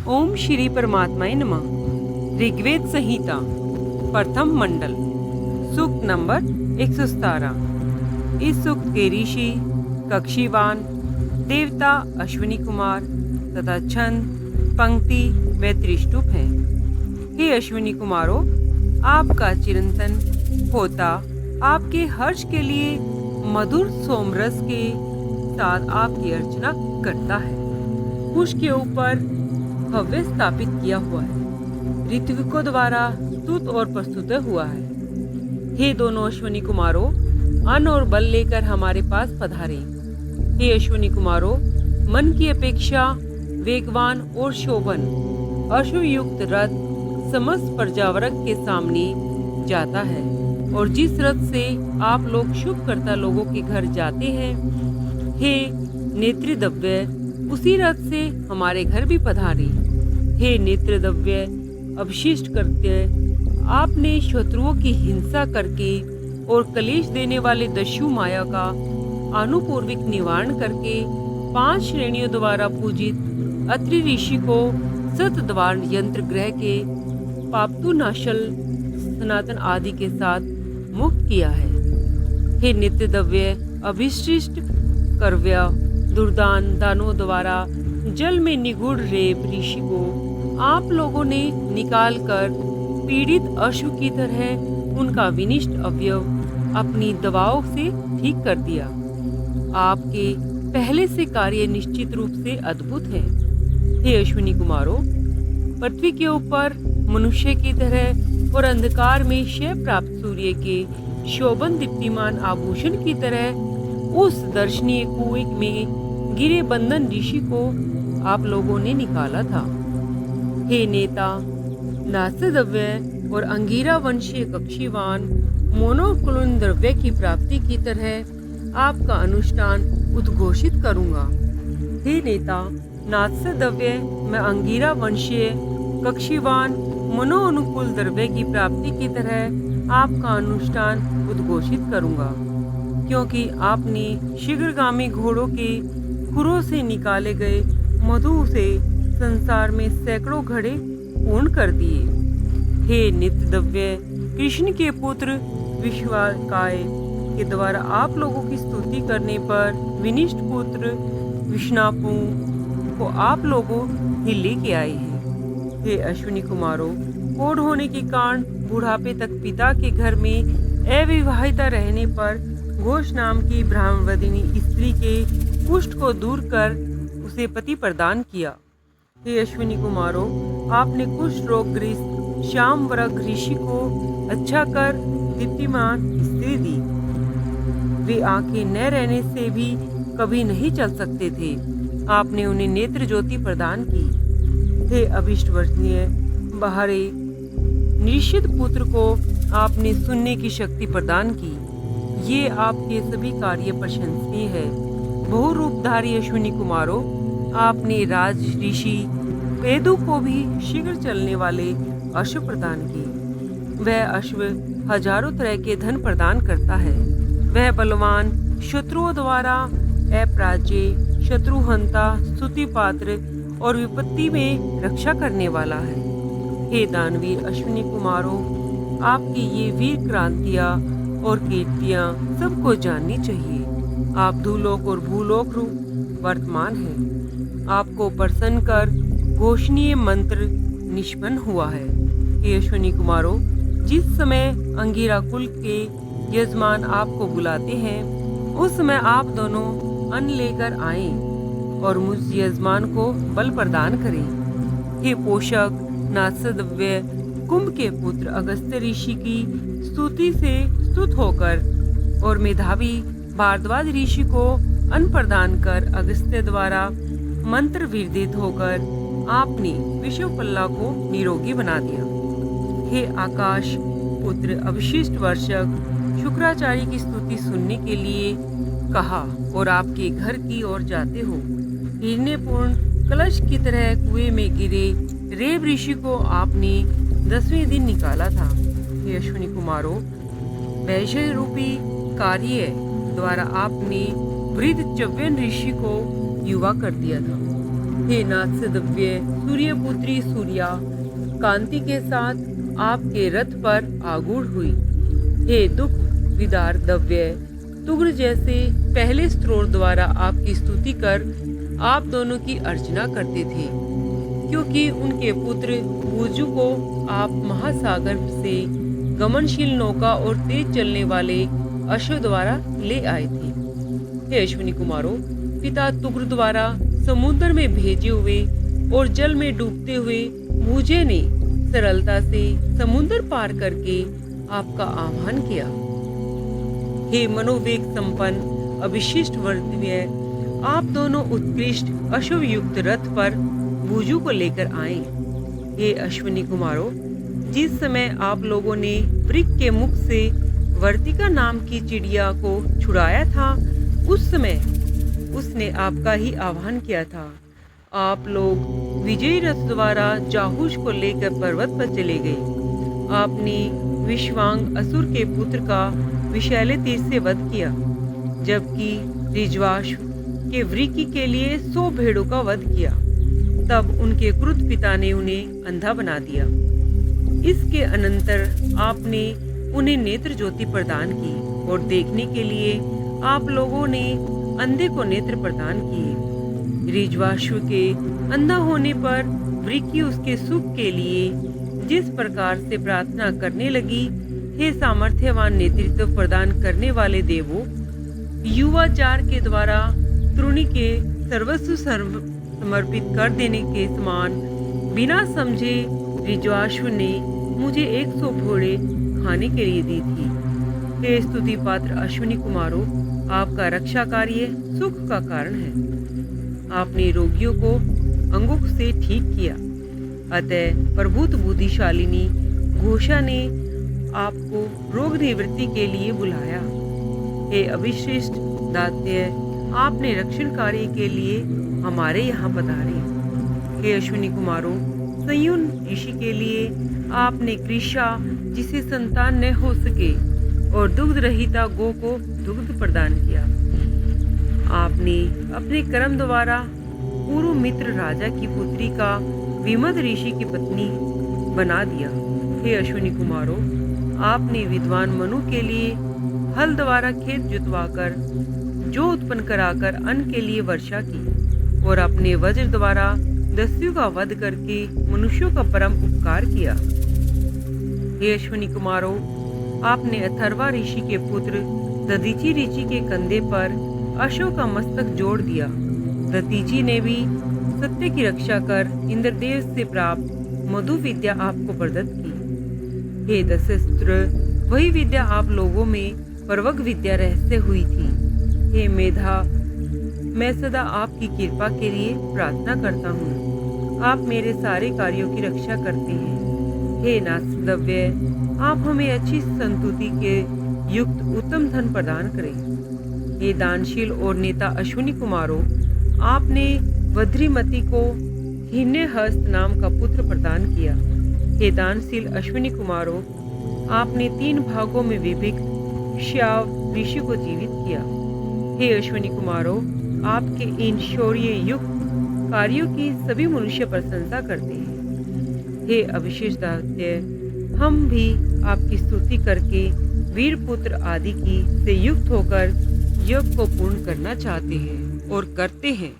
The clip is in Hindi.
ओम श्री परमात्माय नमः। ऋग्वेद संहिता प्रथम मंडल सूक्त नंबर 117। इस सूक्त के ऋषि कक्षीवान, देवता अश्विनी कुमार तथा छंद, पंक्ति व त्रिष्टुप हैं। हे अश्विनी कुमारों, आपका चिरंतन होता आपके हर्ष के लिए मधुर सोमरस के साथ आपकी अर्चना करता है। कुश के ऊपर भव्य स्थापित किया हुआ है, ऋत्विकों द्वारा स्तुत और प्रस्तुत हुआ है। हे दोनों अश्विनी कुमारों, अन्न और बल लेकर हमारे पास पधारे। हे अश्विनी कुमारों, मन की अपेक्षा वेगवान और शोभन अश्वयुक्त रथ समस्त प्रजावर्ग के सामने जाता है, और जिस रथ से आप लोग शुभकर्ता लोगों के घर जाते हैं, हे नेत्रद्रव्य, उसी रथ से हमारे घर भी पधारे। हे नेत्रद्रव्य अवशिष्ट करते, आपने शत्रुओं की हिंसा करके और कलेश देने वाले दस्यु माया का आनुपूर्विक निवारण करके 5 श्रेणियों द्वारा पूजित अत्रि ऋषि को सतद्वार यंत्र ग्रह के पापतुनाशल सनातन आदि के साथ मुक्त किया है। हे नित्यद्रव्य अभिशिष्ट कर्व्य दुर्दान दानों द्वारा जल में निगुड़ रेप ऋषि को आप लोगों ने निकाल कर पीड़ित अश्व की तरह उनका विनिष्ट अवयव अपनी दवाओं से ठीक कर दिया। आपके पहले से कार्य निश्चित रूप से अद्भुत है। हे अश्विनी कुमारों, पृथ्वी के ऊपर मनुष्य की तरह और अंधकार में क्षय प्राप्त सूर्य के शोभन दीप्तिमान आभूषण की तरह उस दर्शनीय कुएं में गिरे बंधन ऋषि को आप लोगों ने निकाला था। हे नेता नासद्रव्य और अंगीरा वंशीय कक्षीवान, मोनोकुलन द्रव्य की प्राप्ति की तरह आपका अनुष्ठान उद्घोषित करूंगा। हे नेता नासद्रव्य, मैं अंगीरा वंशीय कक्षीवान मनोअनुकूल द्रव्य की प्राप्ति की तरह आपका अनुष्ठान उद्घोषित करूंगा, क्योंकि आपने शीघ्रगामी घोड़ों के खुरों से निकाले गए मधु से संसार में सैकड़ों घड़े पूर्ण कर दिए। हे नित्यद्रव्य, कृष्ण के पुत्र विश्वाकाय के द्वारा आप लोगों की स्तुति करने पर विनिष्ट पुत्र विष्णापु को आप लोगों ही लेके आए हैं। हे अश्विनी कुमारों, कोढ़ होने के कारण बुढ़ापे तक पिता के घर में अविवाहिता रहने पर घोष नाम की ब्राह्मणवदिनी स्त्री के कुष्ठ को दूर कर उसे पति प्रदान किया। हे अश्विनी कुमारों, आपने कुष्ठ रोगग्रस्त श्याम वर्ग ऋषि को अच्छा कर दीप्तिमान स्त्री दी। वे आंखें न रहने से भी कभी नहीं चल सकते थे, आपने उन्हें नेत्र ज्योति प्रदान की। हे अभिष्ट वर्षीय बाहरे निश्चित पुत्र को आपने सुनने की शक्ति प्रदान की। ये आपके सभी कार्य प्रशंसनीय है। बहुरूपधारी अश्विनी कुमारों, आपने राज ऋषि पेदु को भी शीघ्र चलने वाले अश्व प्रदान किए। वह अश्व हजारों तरह के धन प्रदान करता है। वह बलवान, शत्रुओं द्वारा अपराजय, शत्रुहंता, स्तुति पात्र और विपत्ति में रक्षा करने वाला है। हे दानवीर अश्विनी कुमारों, आपकी ये वीर क्रांतियां और कीर्तियां सबको जाननी चाहिए। आप धूलोक और भूलोक रूप वर्तमान हैं। आपको प्रसन्न कर घोषणीय मंत्र निष्पन्न हुआ है। हे अश्विनी कुमारों, जिस समय अंगीरा कुल के यजमान आपको बुलाते हैं, उस समय आप दोनों अन्न लेकर आएं और मुझ यजमान को बल प्रदान करें। हे पोषक नासद्रव्य, कुंभ के पुत्र अगस्त्य ऋषि की स्तुति से स्तुत होकर और मेधावी भारद्वाज ऋषि को अन्न प्रदान कर अगस्त्य द्वारा मंत्र विदित होकर आपने विश्वपल्ला को निरोगी बना दिया। हे आकाश पुत्र अवशिष्ट वर्षक, शुक्राचार्य की स्तुति सुनने के लिए कहा और आपके घर की ओर जाते हो। हिरण्यपूर्ण कलश की तरह कुएं में गिरे रेव ऋषि को आपने 10वें दिन निकाला था। हे अश्विनी कुमारों, वैश्य रूपी कार्य द्वारा आपने वृद्ध च्यवन ऋषि को युवा कर दिया था। हे नाथसदव्य सूर्यपुत्री सूर्या कांति के साथ आपके रथ पर आरूढ़ हुई। हे दुख विदार दव्य तुग्र जैसे पहले स्त्रोत द्वारा आपकी स्तुति कर आप दोनों की अर्चना करते थे, क्योंकि उनके पुत्र भूजु को आप महासागर से गमनशील नौका और तेज चलने वाले अश्व द्वारा ले आए थे। हे अश्विनी कुमारों, पिता तुग्र द्वारा समुद्र में भेजे हुए और जल में डूबते हुए भूजे ने सरलता से समुद्र पार करके आपका आह्वान किया। हे मनोवेग संपन्न अविशिष्ट वर्तव्य, आप दोनों उत्कृष्ट अश्वयुक्त रथ पर भूजू को लेकर आए। हे अश्विनी कुमारों, जिस समय आप लोगों ने वृक्ष के मुख से वर्तिका नाम की चिड़िया को छुड़ाया था, उस समय उसने आपका ही आह्वान किया था। आप लोग विजयी रथ द्वारा जाहूश को लेकर पर्वत पर चले गए। आपने विश्वांग असुर के पुत्र का विषैले तीर से वध किया, जबकि ऋज्वाश्व के वृक्की के लिए 100 भेड़ों का वध किया। तब उनके क्रुद्ध पिता ने उन्हें अंधा बना दिया। इसके अनंतर आपने उन्हें नेत्र ज्योति प्रदान की और देखने के लिए आप लोगों ने अंधे को नेत्र प्रदान किए। ऋज्वाश्व के अंधा होने पर वृक्की उसके सुख के लिए जिस प्रकार से प्रार्थना करने लगी, हे सामर्थ्यवान नेतृत्व प्रदान करने वाले देवों, युवाचार के द्वारा त्रुणि के सर्वस्व समर्पित कर देने के समान बिना समझे ऋज्वाश्व ने मुझे 100 घोड़े खाने के लिए दी थी। हे स्तुति पात्र अश्विनी कुमारों, आपका रक्षा कार्य सुख का कारण है। आपने रोगियों को अंगुख से ठीक किया, अतः प्रभुत बुद्धिशालिनी घोषा ने आपको रोग निवृत्ति के लिए बुलाया। हे अविशिष्ट दात्य, आपने रक्षण कार्य के लिए हमारे यहाँ पधारे। हे अश्विनी कुमारों, संयुन ऋषि के लिए आपने कृषा जिसे संतान न हो सके और दुग्ध रहिता गो को दुग्ध प्रदान किया। आपने अपने कर्म द्वारा पूर्व मित्र राजा की पुत्री का विमद ऋषि की पत्नी बना दिया। हे अश्विनी कुमारों, आपने विद्वान मनु के लिए हल द्वारा खेत जुतवाकर जो उत्पन्न कराकर अन्न के लिए वर्षा की और अपने वज्र द्वारा दस्युओं का वध करके मनुष्यों का परम उपकार किया। हे अश्विनी कुमारों, आपने अथर्वा ऋषि के पुत्र दधीचि ऋषि के कंधे पर अशोक का मस्तक जोड़ दिया। दधीचि ने भी सत्य की रक्षा कर इंद्रदेव से प्राप्त मधु विद्या आपको प्रदत्त की। हे दशस्त्र, वही विद्या आप लोगों में पर्वग विद्या रहस्य हुई थी। हे मेधा, मैं सदा आपकी कृपा के लिए प्रार्थना करता हूँ। आप मेरे सारे कार्यों की रक्षा करते हैं। हे नाथसदव्य, आप हमें अच्छी संतुति के युक्त उत्तम धन प्रदान करें। हे दानशील और नेता अश्विनी कुमारों, आपने वज्रिमती को हिरण्यहस्त नाम का पुत्र प्रदान किया। हे दानशील अश्विनी कुमारों, आपने 3 भागों में विभक्त श्याव ऋषि को जीवित किया। हे अश्विनी कुमारों, आपके इन शौर्य युक्त कार्यों की सभी मनुष्य प्रशंसा करते हैं। हे अविशेष दात्य, हम भी आपकी स्तुति करके वीर पुत्र आदि की से युक्त होकर यज्ञ को पूर्ण करना चाहते हैं और करते हैं।